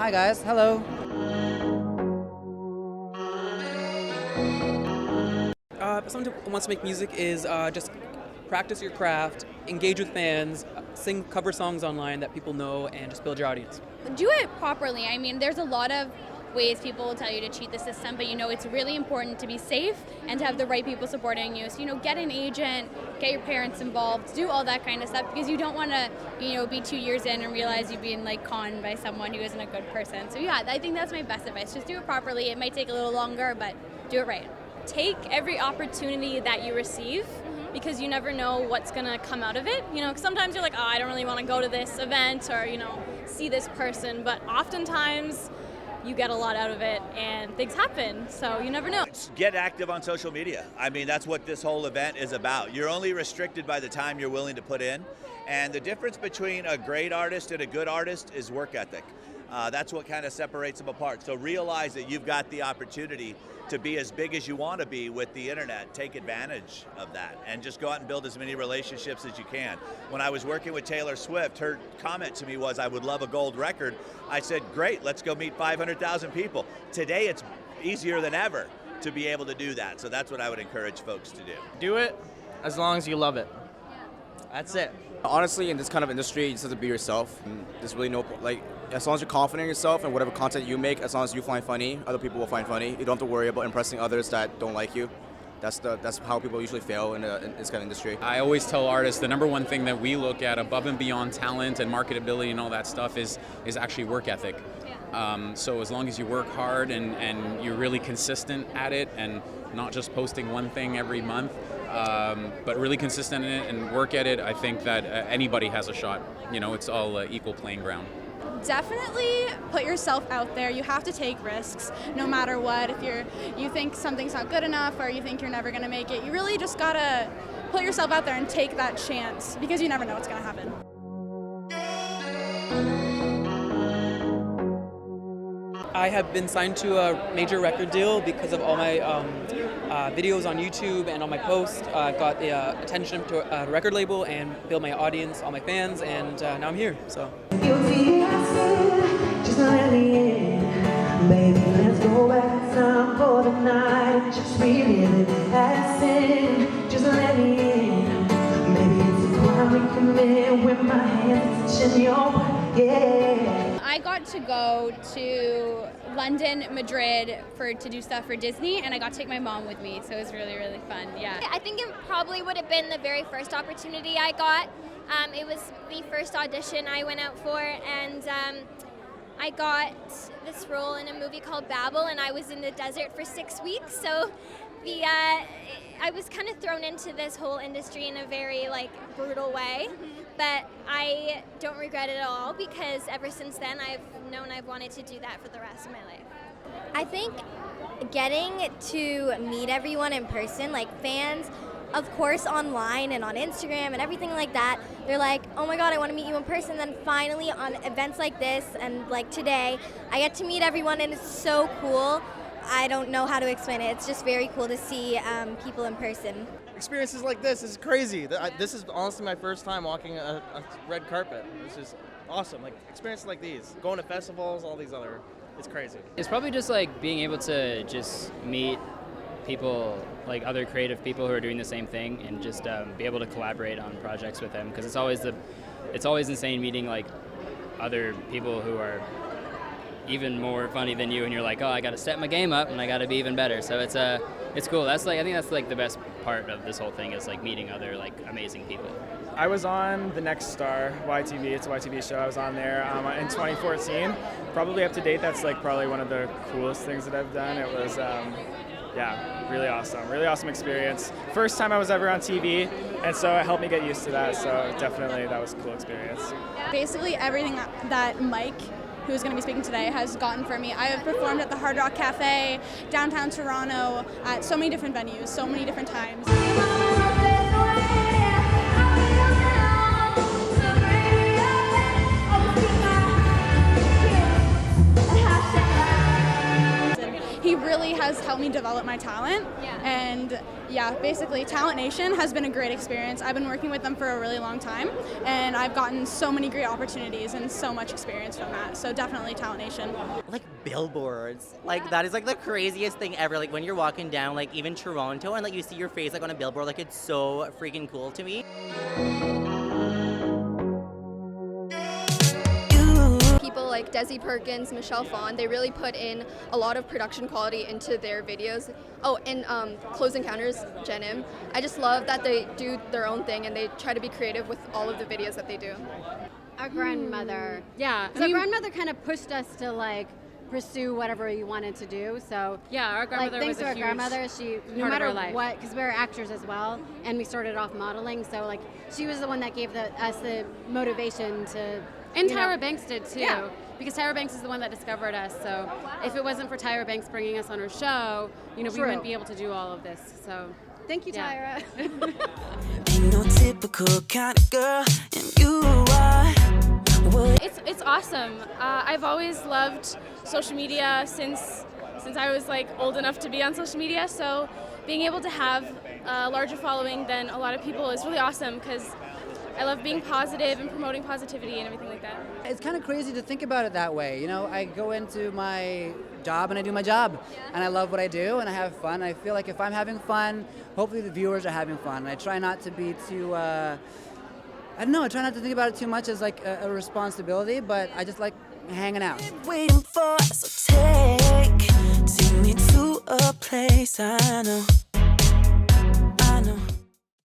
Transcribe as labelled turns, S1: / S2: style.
S1: Hi guys, hello. If someone who wants to make music is just practice your craft, engage with fans, sing cover songs online that people know, and just build your audience.
S2: Do it properly. I mean, there's a lot of ways people will tell you to cheat the system, but it's really important to be safe and to have the right people supporting you. So, get an agent, get your parents involved, do all that kind of stuff, because you don't want to, be 2 years in and realize you've been conned by someone who isn't a good person. So yeah, I think that's my best advice. Just do it properly. It might take a little longer, but do it right.
S3: Take every opportunity that you receive, because you never know what's going to come out of it. 'Cause sometimes you're like, oh, I don't really want to go to this event or, see this person. But oftentimes you get a lot out of it and things happen. So you never know.
S4: Get active on social media. I mean, that's what this whole event is about. You're only restricted by the time you're willing to put in. And the difference between a great artist and a good artist is work ethic. That's what kind of separates them apart. So realize that you've got the opportunity to be as big as you want to be with the internet. Take advantage of that and just go out and build as many relationships as you can. When I was working with Taylor Swift, her comment to me was, I would love a gold record. I said, great, let's go meet 500,000 people. Today it's easier than ever to be able to do that. So that's what I would encourage folks to do.
S5: Do it as long as you love it. That's it.
S6: Honestly, in this kind of industry, you just have to be yourself. And there's really no, as long as you're confident in yourself and whatever content you make, as long as you find funny, other people will find funny. You don't have to worry about impressing others that don't like you. That's how people usually fail in this kind of industry.
S7: I always tell artists the number one thing that we look at above and beyond talent and marketability and all that stuff is actually work ethic. So as long as you work hard and you're really consistent at it and not just posting one thing every month, but really consistent in it and work at it, I think that anybody has a shot. It's all equal playing ground.
S8: Definitely put yourself out there. You have to take risks no matter what. If you think something's not good enough or you think you're never going to make it, you really just gotta put yourself out there and take that chance, because you never know what's going to happen.
S1: I have been signed to a major record deal because of all my videos on YouTube and all my posts. I got the attention to a record label and build my audience, all my fans, and now I'm here. So.
S9: Just let me in, baby. Let's go back some for the night. Just relive it as sin. Just let me in, maybe it's a crime we commit with my hands touching your body. Yeah.
S2: I got to go to London, Madrid to do stuff for Disney, and I got to take my mom with me, so it was really, really fun. Yeah.
S10: I think it probably would have been the very first opportunity I got. It was the first audition I went out for, and I got this role in a movie called Belleisle, and I was in the desert for 6 weeks. So I was kind of thrown into this whole industry in a very brutal way, but I don't regret it at all, because ever since then I've known I've wanted to do that for the rest of my life.
S11: I think getting to meet everyone in person, fans, of course, online and on Instagram and everything like that, they're like, oh my God, I want to meet you in person. Then finally on events like this and today, I get to meet everyone, and it's so cool. I don't know how to explain it. It's just very cool to see people in person.
S5: Experiences like this is crazy. This is honestly my first time walking a red carpet. This is awesome. Experiences like these, going to festivals, all these other, it's crazy.
S12: It's probably just being able to just meet people, other creative people who are doing the same thing, and just be able to collaborate on projects with them, because it's always insane meeting other people who are even more funny than you, and you're like, oh, I got to step my game up and I got to be even better. So it's cool. That's I think that's the best part of this whole thing is meeting other amazing people.
S13: I was on The Next Star, YTV. It's a YTV show. I was on there in 2014. Probably up to date, that's probably one of the coolest things that I've done. It was really awesome. Really awesome experience. First time I was ever on TV, and so it helped me get used to that. So definitely that was a cool experience.
S8: Basically everything that Mike, who's going to be speaking today, has gotten for me. I have performed at the Hard Rock Cafe, downtown Toronto, at so many different venues, so many different times. He really has helped me develop my talent. And yeah, basically Talent Nation has been a great experience. I've been working with them for a really long time, and I've gotten so many great opportunities and so much experience from that. So definitely Talent Nation.
S14: Like billboards, like that is like the craziest thing ever. Like when you're walking down, like even Toronto, and like you see your face like on a billboard, like it's so freaking cool to me.
S15: People like Desi Perkins, Michelle Phan, they really put in a lot of production quality into their videos. Oh, and Close Encounters, Jen Im. I just love that they do their own thing and they try to be creative with all of the videos that they do.
S16: Our grandmother.
S17: Yeah.
S16: So our grandmother kind of pushed us to like pursue whatever you wanted to do. So
S17: Yeah, our grandmother
S16: like, thanks
S17: was
S16: to
S17: a
S16: our
S17: huge
S16: grandmother, she no
S17: part of
S16: matter
S17: our life.
S16: what, because we're actors as well, and we started off modeling. So like she was the one that gave us the motivation to.
S17: And
S16: you know,
S17: Tyra Banks did too.
S16: Yeah.
S17: Because Tyra Banks is the one that discovered us. So if it wasn't for Tyra Banks bringing us on her show, you know, we
S16: True.
S17: wouldn't be able to do all of this. So
S16: Thank you,
S17: yeah.
S16: Tyra.
S9: Ain't no typical kind of girl, and you are.
S3: It's awesome. I've always loved social media since I was like old enough to be on social media. So being able to have a larger following than a lot of people is really awesome because I love being positive and promoting positivity and everything like that.
S18: It's kind of crazy to think about it that way. You know, I go into my job and I do my job, and I love what I do and I have fun. I feel like if I'm having fun, hopefully the viewers are having fun. And I try not to be too, I don't know, I try not to think about it too much as like a responsibility, but I just like hanging out.
S9: Waiting for, so take me to a place I know.